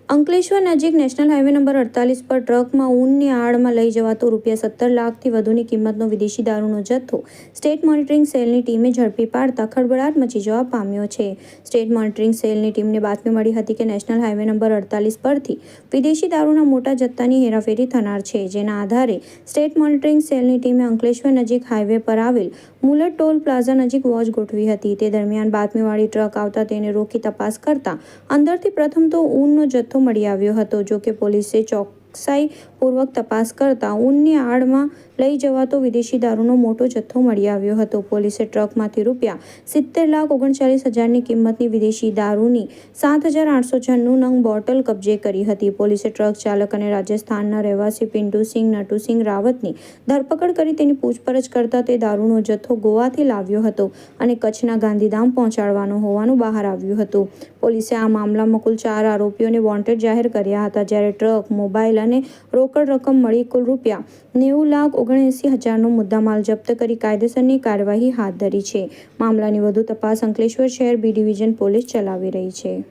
અંકલેશ્વર નજીક national highway number 48 પર ટ્રકમાં ઊનની આડમાં લઈ જવાતો ₹17 લાખથી વધુની કિંમતનો વિદેશી દારૂનો જથ્થો સ્ટેટ મોનિટરિંગ સેલની ટીમે ઝડપી પાડતા ખળભળાટ મચી જવા પામ્યો છે। સ્ટેટ મોનિટરિંગ સેલની ટીમને બાતમી મળી હતી કે નેશનલ હાઈવે નંબર 48 પરથી વિદેશી દારૂના મોટા જથ્થાની હેરાફેરી થનાર છે, જેના આધારે સ્ટેટ મોનિટરિંગ સેલની ટીમે અંકલેશ્વર નજીક હાઈવે પર આવેલ મુલર ટોલ પ્લાઝા નજીક વોચ ગોઠવી હતી। તે દરમિયાન બાતમીવાળી ટ્રક આવતા તેને રોકી તપાસ કરતા અંદરથી પ્રથમ તો ઊનનો જથ્થો મળી આવ્યો હતો। જો કે પોલીસે ચોકસાઈપૂર્વક તપાસ કરતા ઊનની આડમાં લઈ જવાતો વિદેશી દારૂનો મોટો જથ્થો મળી આવ્યો હતો। પોલીસે ટ્રકમાંથી ₹70,39,000ની કિંમતની વિદેશી દારૂની 7,896 નંગ બોટલ કબજે કરી હતી। પોલીસે ટ્રક ચાલક અને રાજસ્થાનના રહેવાસી પિન્ટુસિંહ નટુસિંહ રાવતની ધરપકડ કરી તેની પૂછપરછ કરતા તે દારૂનો જથ્થો ગોવાથી લાવ્યો હતો અને કચ્છના ગાંધીધામ પહોંચાડવાનો હોવાનું બહાર આવ્યું હતું। પોલીસે આ મામલામાં કુલ 4 આરોપીઓને વોન્ટેડ જાહેર કર્યા હતા, જ્યારે ટ્રક, મોબાઈલ અને રોકડ રકમ મળી કુલ ₹90,79,000નો મુદ્દામાલ જપ્ત કરી કાયદેસરની કાર્યવાહી હાથ ધરી છે। મામલાની વધુ તપાસ અંકલેશ્વર શહેર બી ડિવિઝન પોલીસ ચલાવી રહી છે।